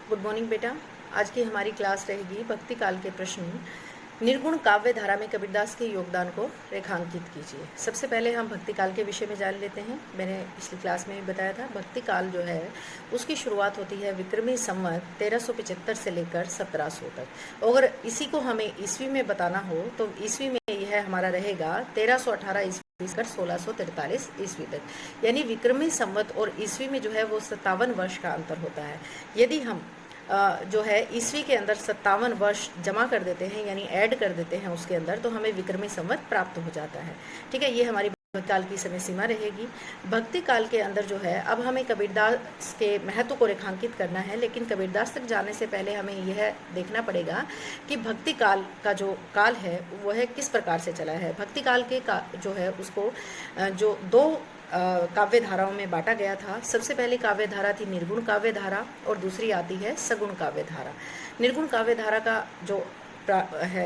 Good morning बेटा। आज की हमारी क्लास रहेगी भक्ति काल के प्रश्न। निर्गुण काव्य धारा में कबीरदास के योगदान को रेखांकित कीजिए। सबसे पहले हम भक्ति काल के विषय में जान लेते हैं। मैंने पिछली क्लास में बताया था भक्ति काल जो है उसकी शुरुआत होती है विक्रमी संवत 1375 से लेकर 1700 तक। अगर इसी को हमें ईस्वी में बताना हो तो ईस्वी में यह हमारा रहेगा 1318 ईस्वी कर 1643 ईस्वी तक। यानी विक्रमी संवत और ईस्वी में जो है वो 57 वर्ष का अंतर होता है। यदि हम जो है ईस्वी के अंदर 57 वर्ष जमा कर देते हैं यानी ऐड कर देते हैं उसके अंदर, तो हमें विक्रमी संवत प्राप्त हो जाता है। ठीक है, ये हमारी भक्ति काल की समय सीमा रहेगी। भक्ति काल के अंदर जो है अब हमें कबीरदास के महत्व को रेखांकित करना है, लेकिन कबीरदास तक जाने से पहले हमें यह देखना पड़ेगा कि भक्ति काल का जो काल है वह किस प्रकार से चला है। भक्ति काल के जो है उसको जो दो काव्य धाराओं में बांटा गया था। सबसे पहले काव्य धारा थी निर्गुण काव्य धारा और दूसरी आती है सगुण काव्य धारा। निर्गुण काव्य धारा का जो है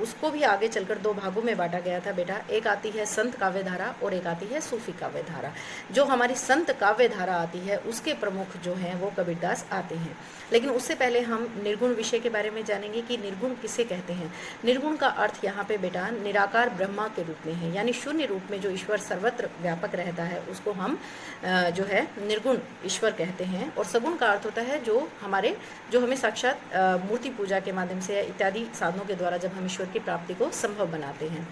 उसको भी आगे चलकर दो भागों में बांटा गया था बेटा। एक आती है संत काव्य धारा और एक आती है सूफी काव्य धारा। जो हमारी संत काव्य धारा आती है उसके प्रमुख जो हैं वो कबीरदास आते हैं। लेकिन उससे पहले हम निर्गुण विषय के बारे में जानेंगे कि निर्गुण किसे कहते हैं। निर्गुण का अर्थ यहाँ पे बेटा निराकार ब्रह्मा के रूप में है, यानी शून्य रूप में जो ईश्वर सर्वत्र व्यापक रहता है उसको हम जो है निर्गुण ईश्वर कहते हैं। और सगुण का अर्थ होता है जो हमें साक्षात मूर्ति पूजा के माध्यम से इत्यादि साधनों के द्वारा जब हम ईश्वर की प्राप्ति को संभव बनाते हैं।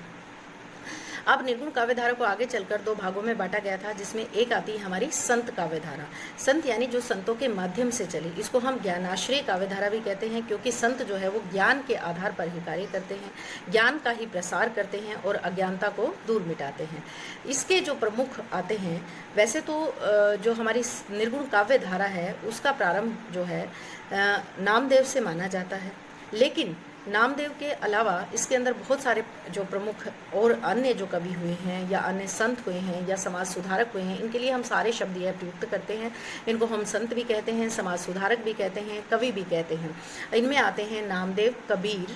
अब निर्गुण काव्य धारा को आगे चलकर दो भागों में बांटा गया था, जिसमें एक आती है हमारी संत काव्य धारा। संत यानी जो संतों के माध्यम से चली, इसको हम ज्ञानाश्रय काव्य धारा भी कहते हैं, क्योंकि संत जो है वो ज्ञान के आधार पर ही कार्य करते हैं, ज्ञान का ही प्रसार करते हैं और अज्ञानता को दूर मिटाते हैं। इसके जो प्रमुख आते हैं, वैसे तो जो हमारी निर्गुण काव्य धारा है उसका प्रारंभ जो है नामदेव से माना जाता है। लेकिन नामदेव के अलावा इसके अंदर बहुत सारे जो प्रमुख और अन्य जो कवि हुए हैं या अन्य संत हुए हैं या समाज सुधारक हुए हैं, इनके लिए हम सारे शब्द यह प्रयुक्त करते हैं। इनको हम संत भी कहते हैं, समाज सुधारक भी कहते हैं, कवि भी कहते हैं। इनमें आते हैं नामदेव, कबीर,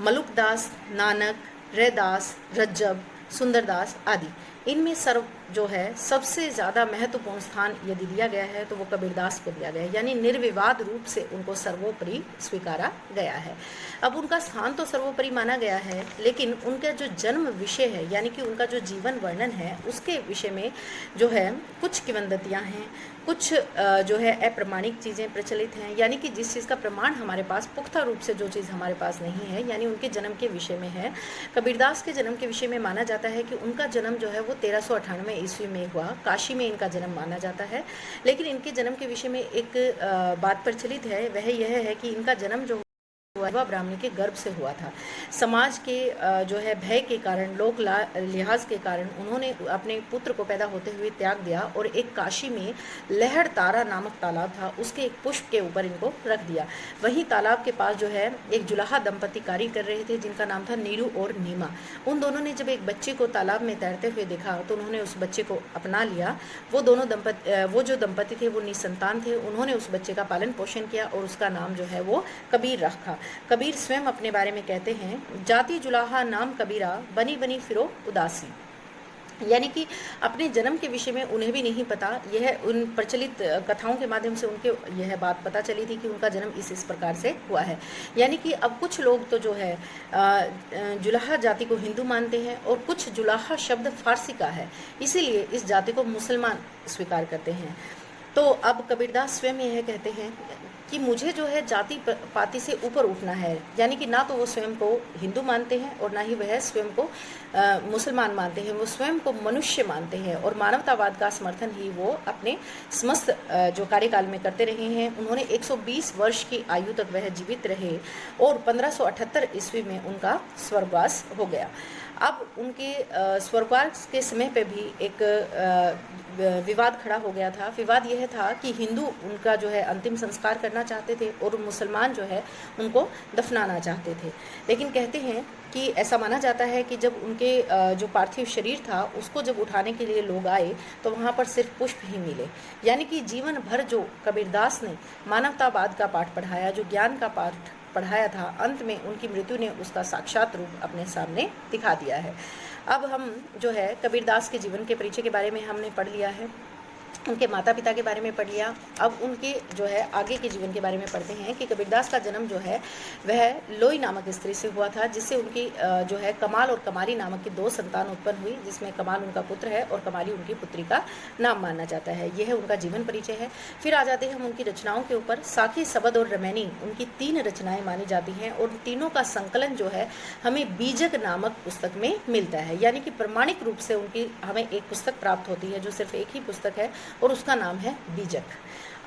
मलुकदास, नानक, रैदास, रज्जब, सुंदरदास आदि। इनमें सर्व जो है सबसे ज़्यादा महत्वपूर्ण स्थान यदि दिया गया है तो वो कबीरदास को दिया गया है, यानी निर्विवाद रूप से उनको सर्वोपरि स्वीकारा गया है। अब उनका स्थान तो सर्वोपरि माना गया है, लेकिन उनका जो जन्म विषय है यानी कि उनका जो जीवन वर्णन है उसके विषय में जो है कुछ किंवदंतियाँ हैं, कुछ जो है अप्रमाणिक चीज़ें प्रचलित हैं, यानी कि जिस चीज़ का प्रमाण हमारे पास पुख्ता रूप से जो चीज़ हमारे पास नहीं है, यानी उनके जन्म के विषय में है। कबीरदास के जन्म के विषय में माना जाता है कि उनका जन्म जो है वो 1398 ईस्वी में हुआ, काशी में इनका जन्म माना जाता है। लेकिन इनके जन्म के विषय में एक बात प्रचलित है, वह यह है कि इनका जन्म जो हुआ ब्राह्मणी के गर्भ से हुआ था। समाज के जो है भय के कारण, लोक लिहाज के कारण उन्होंने अपने पुत्र को पैदा होते हुए त्याग दिया और एक काशी में लहड़ तारा नामक तालाब था, उसके एक पुष्प के ऊपर इनको रख दिया। वहीं तालाब के पास जो है एक जुलाहा दंपति कार्य कर रहे थे जिनका नाम था नीरू और नीमा। उन दोनों ने जब एक बच्चे को तालाब में तैरते हुए देखा तो उन्होंने उस बच्चे को अपना लिया। वो जो दंपति थे वो निसंतान थे। उन्होंने उस बच्चे का पालन पोषण किया और उसका नाम जो है वो कबीर रखा। कबीर स्वयं अपने बारे में कहते हैं, जाति जुलाहा नाम कबीरा, बनी बनी फिरो उदासी। यानी कि अपने जन्म के विषय में उन्हें भी नहीं पता। यह उन प्रचलित कथाओं के माध्यम से उनके यह बात पता चली थी कि उनका जन्म इस प्रकार से हुआ है। यानी कि अब कुछ लोग तो जो है जुलाहा जाति को हिंदू मानते हैं और कुछ जुलाहा शब्द फारसी का है, इसीलिए इस जाति को मुसलमान स्वीकार करते हैं। तो अब कबीरदास स्वयं यह कहते हैं कि मुझे जो है जाति पाति से ऊपर उठना है, यानी कि ना तो वो स्वयं को हिंदू मानते हैं और ना ही वह स्वयं को मुसलमान मानते हैं। वो स्वयं को मनुष्य मानते हैं और मानवतावाद का समर्थन ही वो अपने समस्त जो कार्यकाल में करते रहे हैं। उन्होंने 120 वर्ष की आयु तक वह जीवित रहे और 1578 ईस्वी में उनका स्वर्गवास हो गया। अब उनके स्वर्गवास के समय पे भी एक विवाद खड़ा हो गया था। विवाद यह था कि हिंदू उनका जो है अंतिम संस्कार करना चाहते थे और मुसलमान जो है उनको दफनाना चाहते थे। लेकिन कहते हैं कि ऐसा माना जाता है कि जब उनके जो पार्थिव शरीर था उसको जब उठाने के लिए लोग आए तो वहाँ पर सिर्फ पुष्प ही मिले। यानी कि जीवन भर जो कबीरदास ने मानवतावाद का पाठ पढ़ाया, जो ज्ञान का पाठ पढ़ाया था, अंत में उनकी मृत्यु ने उसका साक्षात रूप अपने सामने दिखा दिया है। अब हम जो है कबीरदास के जीवन के परिचय के बारे में हमने पढ़ लिया है। उनके माता पिता के बारे में पढ़ लिया। अब उनके जो है आगे के जीवन के बारे में पढ़ते हैं कि कबीरदास का जन्म जो है वह लोई नामक स्त्री से हुआ था, जिससे उनकी जो है कमाल और कमाली नामक की 2 संतान उत्पन्न हुई, जिसमें कमाल उनका पुत्र है और कमाली उनकी पुत्री का नाम माना जाता है। यह है उनका जीवन परिचय है। फिर आ जाते हैं हम उनकी रचनाओं के ऊपर। साखी, सबद और रमैनी उनकी 3 रचनाएं मानी जाती हैं और उन तीनों का संकलन जो है हमें बीजक नामक पुस्तक में मिलता है, यानी कि प्रमाणिक रूप से उनकी हमें एक पुस्तक प्राप्त होती है जो सिर्फ एक ही पुस्तक है और उसका नाम है बीजक।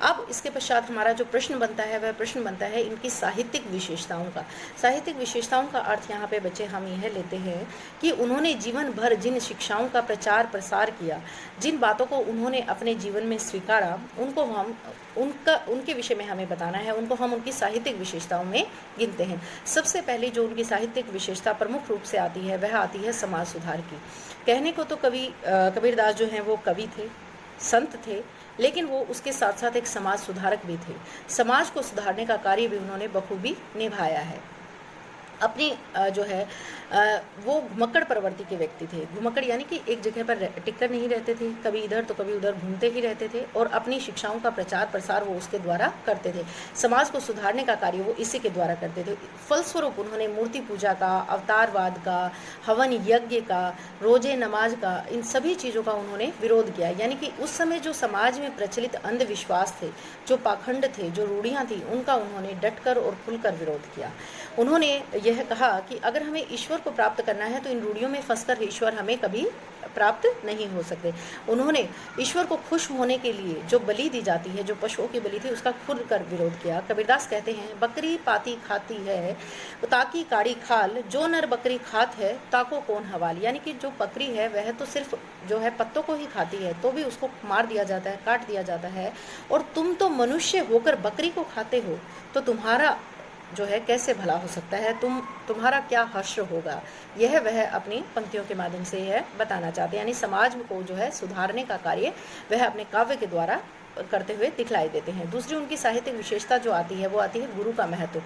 अब इसके पश्चात हमारा जो प्रश्न बनता है वह प्रश्न बनता है इनकी साहित्यिक विशेषताओं का। साहित्यिक विशेषताओं का अर्थ यहाँ पे बच्चे हम यह लेते हैं कि उन्होंने जीवन भर जिन शिक्षाओं का प्रचार प्रसार किया, जिन बातों को उन्होंने अपने जीवन में स्वीकारा, उनको हम उनके विषय में हमें बताना है, उनको हम उनकी साहित्यिक विशेषताओं में गिनते हैं। सबसे पहले जो उनकी साहित्यिक विशेषता प्रमुख रूप से आती है वह आती है समाज सुधार की। कहने को तो कबीरदास जो हैं वो कवि थे, संत थे, लेकिन वो उसके साथ साथ एक समाज सुधारक भी थे। समाज को सुधारने का कार्य भी उन्होंने बखूबी निभाया है। अपनी जो है वो घुमक्कड़ प्रवृत्ति के व्यक्ति थे। घुमक्कड़ यानी कि एक जगह पर टिककर नहीं रहते थे, कभी इधर तो कभी उधर घूमते ही रहते थे और अपनी शिक्षाओं का प्रचार प्रसार वो उसके द्वारा करते थे। समाज को सुधारने का कार्य वो इसी के द्वारा करते थे। फलस्वरूप उन्होंने मूर्ति पूजा का, अवतारवाद का, हवन यज्ञ का, रोजे नमाज का, इन सभी चीज़ों का उन्होंने विरोध किया। यानी कि उस समय जो समाज में प्रचलित अंधविश्वास थे, जो पाखंड थे, जो रूढ़ियाँ थी, उनका उन्होंने डटकर और खुलकर विरोध किया। उन्होंने यह कहा कि अगर हमें ईश्वर को प्राप्त करना है तो इन रूढ़ियों में फंसकर ईश्वर हमें कभी प्राप्त नहीं हो सकते। उन्होंने ईश्वर को खुश होने के लिए जो बलि दी जाती है, जो पशुओं की बलि थी, उसका खुद कर विरोध किया। कबीरदास कहते हैं, बकरी पाती खाती है ताकि काड़ी खाल, जो नर बकरी खात है ताको कौन हवाल। यानी कि जो बकरी है वह तो सिर्फ जो है पत्तों को ही खाती है, तो भी उसको मार दिया जाता है, काट दिया जाता है, और तुम तो मनुष्य होकर बकरी को खाते हो, तो तुम्हारा जो है कैसे भला हो सकता है, तुम्हारा क्या हर्ष होगा। यह वह अपनी पंक्तियों के माध्यम से यह बताना चाहते हैं। यानी समाज को जो है सुधारने का कार्य वह अपने काव्य के द्वारा करते हुए दिखलाई देते हैं। दूसरी उनकी साहित्यिक विशेषता जो आती है वो आती है गुरु का महत्व।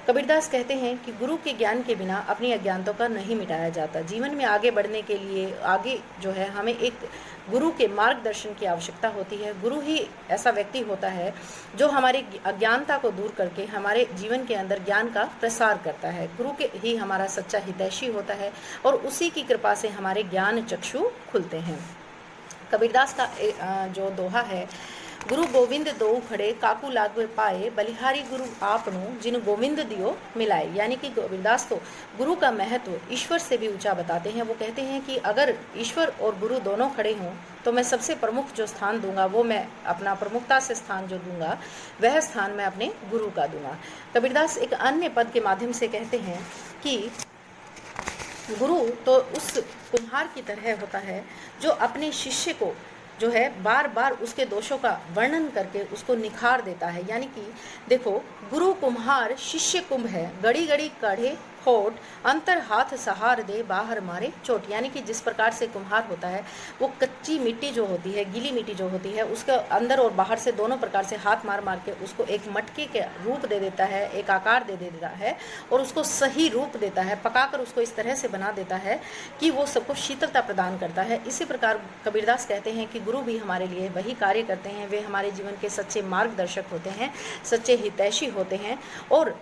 कबीरदास कहते हैं कि गुरु के ज्ञान के बिना अपनी अज्ञानता का नहीं मिटाया जाता। जीवन में आगे बढ़ने के लिए आगे जो है हमें एक गुरु के मार्गदर्शन की आवश्यकता होती है। गुरु ही ऐसा व्यक्ति होता है जो हमारी अज्ञानता को दूर करके हमारे जीवन के अंदर ज्ञान का प्रसार करता है। गुरु के ही हमारा सच्चा हितैषी होता है और उसी की कृपा से हमारे ज्ञान चक्षु खुलते हैं। कबीरदास का जो दोहा है, गुरु गोविंद दो खड़े काकू लागवे पाए, बलिहारी गुरु आपनो जिन गोविंद दियो मिलाए। यानी कि कबीरदास तो गुरु का महत्व ईश्वर से भी ऊंचा बताते हैं। वो कहते हैं कि अगर ईश्वर और गुरु दोनों खड़े हों तो मैं सबसे प्रमुख जो स्थान दूंगा, वो मैं अपना प्रमुखता से स्थान जो दूंगा वह स्थान मैं अपने गुरु का दूंगा। कबीरदास एक अन्य पद के माध्यम से कहते हैं कि गुरु तो उस कुम्हार की तरह होता है जो अपने शिष्य को जो है बार बार उसके दोषों का वर्णन करके उसको निखार देता है। यानी कि देखो, गुरु कुम्हार शिष्य कुंभ है, गड़ी गड़ी काढ़े खोट, अंतर हाथ सहार दे बाहर मारे चोट। यानी कि जिस प्रकार से कुम्हार होता है वो कच्ची मिट्टी जो होती है, गीली मिट्टी जो होती है, उसके अंदर और बाहर से दोनों प्रकार से हाथ मार मार के उसको एक मटके के रूप दे देता है, एक आकार दे देता है और उसको सही रूप देता है, पकाकर उसको इस तरह से बना देता है कि वो सबको शीतलता प्रदान करता है। इसी प्रकार कबीरदास कहते हैं कि गुरु भी हमारे लिए वही कार्य करते हैं। वे हमारे जीवन के सच्चे मार्गदर्शक होते हैं, सच्चे हितैषी होते हैं और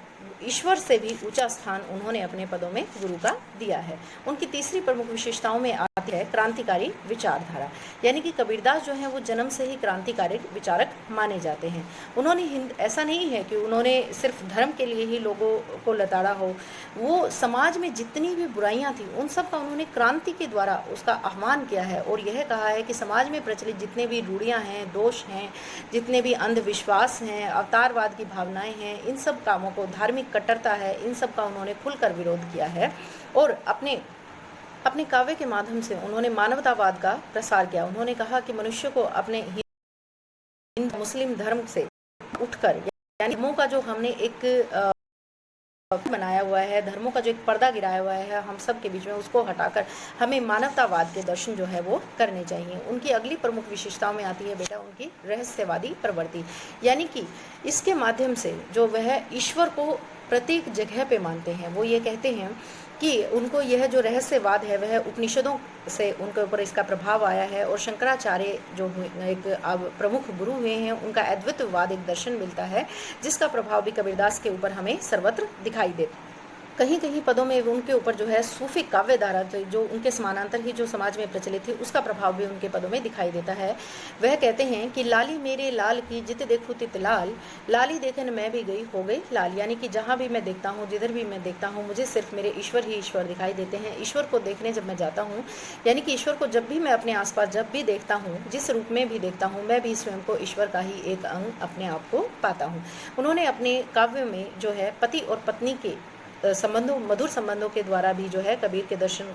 ईश्वर से भी ऊंचा स्थान उन्होंने अपने पदों में गुरु का दिया है। उनकी तीसरी प्रमुख विशेषताओं में आती है क्रांतिकारी विचारधारा। यानी कि कबीरदास जो हैं वो जन्म से ही क्रांतिकारी विचारक माने जाते हैं। उन्होंने ऐसा नहीं है कि उन्होंने सिर्फ धर्म के लिए ही लोगों को लताड़ा हो, वो समाज में जितनी भी बुराइयां थी उन सब का उन्होंने क्रांति के द्वारा उसका आह्वान किया है और यह कहा है कि समाज में प्रचलित जितने भी रूढ़ियाँ हैं, दोष हैं, जितने भी अंधविश्वास हैं, अवतारवाद की भावनाएं हैं, इन सब कामों को, धार्मिक कट्टरता है, इन सब का उन्होंने खुलकर विरोध किया है और अपने काव्य के माध्यम से उन्होंने मानवतावाद का प्रसार किया। उन्होंने कहा कि मनुष्य को अपने हिंदू मुस्लिम धर्म से उठकर, यानी धर्मों का जो हमने एक बनाया हुआ है, धर्मों का जो एक पर्दा गिराया हुआ है हम सब के बीच में, उसको हटाकर हमें मानवतावाद के दर्शन जो है वो करने चाहिए। उनकी अगली प्रमुख विशेषताओं में आती है बेटा उनकी रहस्यवादी प्रवृत्ति। यानी कि इसके माध्यम से जो वह ईश्वर को प्रत्येक जगह पे मानते हैं। वो ये कहते हैं कि उनको यह जो रहस्यवाद है वह उपनिषदों से उनके ऊपर इसका प्रभाव आया है, और शंकराचार्य जो एक अब प्रमुख गुरु हुए हैं उनका अद्वैतवाद एक दर्शन मिलता है, जिसका प्रभाव भी कबीरदास के ऊपर हमें सर्वत्र दिखाई देता है। कहीं कहीं पदों में उनके ऊपर जो है सूफी काव्य धारा जो उनके समानांतर ही जो समाज में प्रचलित थी उसका प्रभाव भी उनके पदों में दिखाई देता है। वह कहते हैं कि लाली मेरे लाल की जित देखूं तित लाल, लाली देखन मैं भी गई हो गई लाल। यानी कि जहाँ भी मैं देखता हूँ, जिधर भी मैं देखता हूँ, मुझे सिर्फ मेरे ईश्वर ही ईश्वर दिखाई देते हैं। ईश्वर को देखने जब मैं जाता हूँ, यानी कि ईश्वर को जब भी मैं अपने आसपास जब भी देखता हूँ, जिस रूप में भी देखता हूँ, मैं भी स्वयं को ईश्वर का ही एक अंग अपने आप को पाता हूँ। उन्होंने अपने काव्य में जो है पति और पत्नी के संबंधों, मधुर संबंधों के द्वारा भी जो है कबीर के दर्शन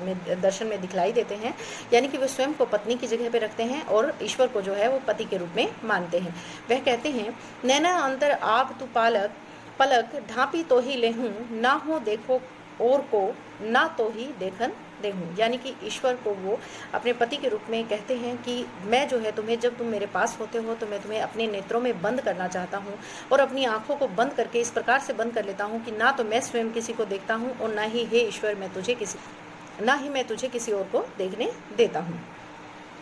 में दर्शन में दिखलाई देते हैं। यानी कि वे स्वयं को पत्नी की जगह पे रखते हैं और ईश्वर को जो है वो पति के रूप में मानते हैं। वह कहते हैं, नैना अंतर आप तू पालक, पलक ढांपी तो ही लेहूं, ना हो देखो और को ना तो ही देखन देहूं। यानी कि ईश्वर को वो अपने पति के रूप में कहते हैं कि मैं जो है तुम्हें, जब तुम मेरे पास होते हो तो मैं तुम्हें अपने नेत्रों में बंद करना चाहता हूँ, और अपनी आंखों को बंद करके इस प्रकार से बंद कर लेता हूँ कि ना तो मैं स्वयं किसी को देखता हूँ, और ना ही हे ईश्वर मैं तुझे किसी और को देखने देता हूँ।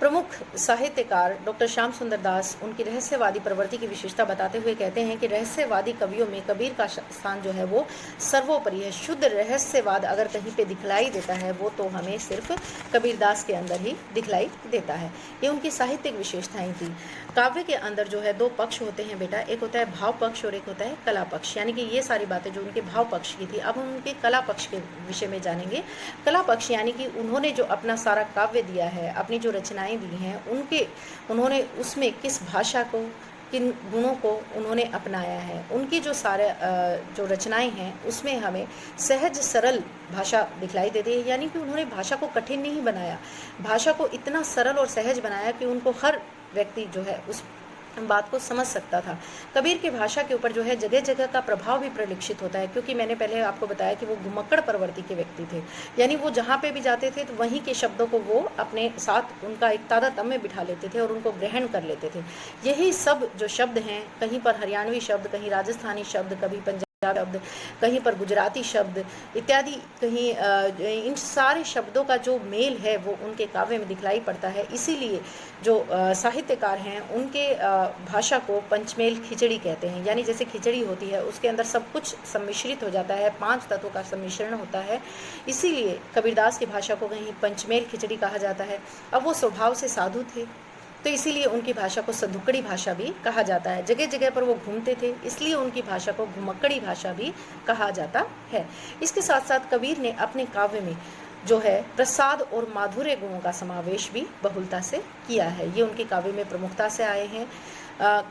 प्रमुख साहित्यकार डॉक्टर श्याम सुंदर दास उनकी रहस्यवादी प्रवृत्ति की विशेषता बताते हुए कहते हैं कि रहस्यवादी कवियों में कबीर का स्थान जो है वो सर्वोपरि है। शुद्ध रहस्यवाद अगर कहीं पे दिखलाई देता है वो तो हमें सिर्फ कबीरदास के अंदर ही दिखलाई देता है। ये उनकी साहित्यिक विशेषताएं थी। काव्य के अंदर जो है दो पक्ष होते हैं बेटा, एक होता है भाव पक्ष और एक होता है कला पक्ष। यानी कि ये सारी बातें जो उनके भाव पक्ष की थी, अब हम उनके कला पक्ष के विषय में जानेंगे। कला पक्ष यानी कि उन्होंने जो अपना सारा काव्य दिया है, अपनी जो रचनाएं दी हैं, उन्होंने उसमें किस भाषा को, किन गुणों को उन्होंने अपनाया है। उनकी जो सारे जो रचनाएं हैं उसमें हमें सहज सरल भाषा दिखलाई देती है। यानी कि उन्होंने भाषा को कठिन नहीं बनाया, भाषा को इतना सरल और सहज बनाया कि उनको हर व्यक्ति जो है उस बात को समझ सकता था। कबीर की भाषा के ऊपर जो है जगह जगह का प्रभाव भी परिलक्षित होता है, क्योंकि मैंने पहले आपको बताया कि वो घुमक्कड़ प्रवृत्ति के व्यक्ति थे। यानी वो जहाँ पे भी जाते थे तो वहीं के शब्दों को वो अपने साथ उनका एक तादात्म्य बिठा लेते थे और उनको ग्रहण कर लेते थे। यही सब जो शब्द हैं, कहीं पर हरियाणवी शब्द, कहीं राजस्थानी शब्द, कभी पंजाबी शब्द, कहीं पर गुजराती शब्द इत्यादि, कहीं इन सारे शब्दों का जो मेल है वो उनके काव्य में दिखलाई पड़ता है। इसीलिए जो साहित्यकार हैं उनके भाषा को पंचमेल खिचड़ी कहते हैं। यानी जैसे खिचड़ी होती है उसके अंदर सब कुछ सम्मिश्रित हो जाता है, 5 तत्वों का सम्मिश्रण होता है। इसीलिए कबीरदास की भाषा को कहीं पंचमेल खिचड़ी कहा जाता है। अब वो स्वभाव से साधु थे तो इसीलिए उनकी भाषा को सधुकड़ी भाषा भी कहा जाता है। जगह जगह पर वो घूमते थे इसलिए उनकी भाषा को घुमक्कड़ी भाषा भी कहा जाता है। इसके साथ साथ कबीर ने अपने काव्य में जो है प्रसाद और माधुर्य गुणों का समावेश भी बहुलता से किया है। ये उनके काव्य में प्रमुखता से आए हैं।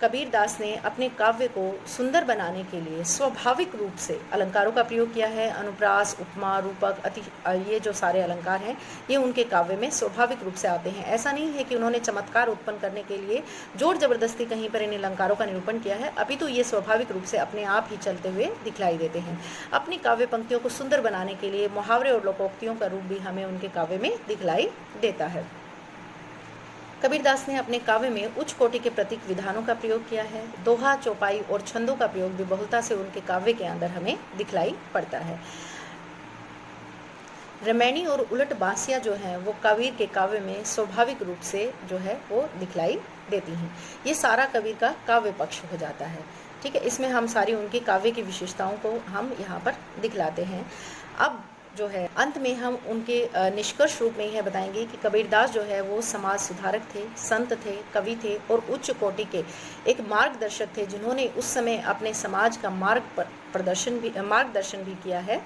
कबीरदास ने अपने काव्य को सुंदर बनाने के लिए स्वाभाविक रूप से अलंकारों का प्रयोग किया है। अनुप्रास, उपमा, रूपक, अति, ये जो सारे अलंकार हैं ये उनके काव्य में स्वाभाविक रूप से आते हैं। ऐसा नहीं है कि उन्होंने चमत्कार उत्पन्न करने के लिए जोर जबरदस्ती कहीं पर इन अलंकारों का निरूपण किया है, अपितु ये स्वाभाविक रूप से अपने आप ही चलते हुए दिखलाई देते हैं। अपनी काव्य पंक्तियों को सुंदर बनाने के लिए मुहावरे और लोकोक्तियों का रूप भी हमें उनके काव्य में दिखलाई देता है। कबीरदास ने अपने काव्य में उच्च कोटि के प्रतीक विधानों का प्रयोग किया है। दोहा, चौपाई और छंदों का प्रयोग भी बहुलता से उनके काव्य के अंदर हमें दिखलाई पड़ता है। रमैनी और उलट बांसियां जो हैं वो कबीर के काव्य में स्वाभाविक रूप से जो है वो दिखलाई देती हैं। ये सारा कबीर का काव्य पक्ष हो जाता है। ठीक है, इसमें हम सारी उनकी काव्य की विशेषताओं को हम यहाँ पर दिखलाते हैं। अब जो है अंत में हम उनके निष्कर्ष रूप में यह बताएंगे कि कबीरदास जो है वो समाज सुधारक थे, संत थे, कवि थे और उच्च कोटि के एक मार्गदर्शक थे, जिन्होंने उस समय अपने समाज का मार्गदर्शन भी किया है।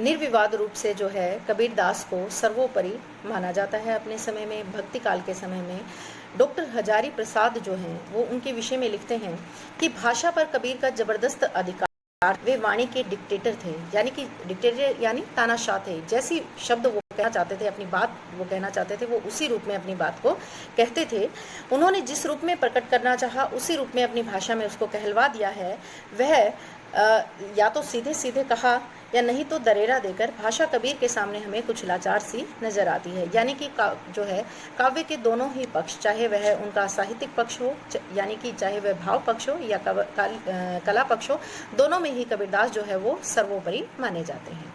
निर्विवाद रूप से जो है कबीरदास को सर्वोपरि माना जाता है अपने समय में। भक्ति काल के समय में डॉक्टर हजारी प्रसाद जो हैं वो उनके विषय में लिखते हैं कि भाषा पर कबीर का जबरदस्त अधिकार, वे वाणी के डिक्टेटर थे। यानी कि डिक्टेटर यानी तानाशाह थे। जैसी शब्द वो कहना चाहते थे, अपनी बात वो कहना चाहते थे, वो उसी रूप में अपनी बात को कहते थे। उन्होंने जिस रूप में प्रकट करना चाहा उसी रूप में अपनी भाषा में उसको कहलवा दिया है। वह या तो सीधे सीधे कहा या नहीं तो दरेरा देकर भाषा कबीर के सामने हमें कुछ लाचार सी नज़र आती है। यानी कि जो है काव्य के दोनों ही पक्ष, चाहे वह उनका साहित्यिक पक्ष हो, यानी कि चाहे वह भाव पक्ष हो या कला पक्ष हो, दोनों में ही कबीरदास जो है वो सर्वोपरि माने जाते हैं।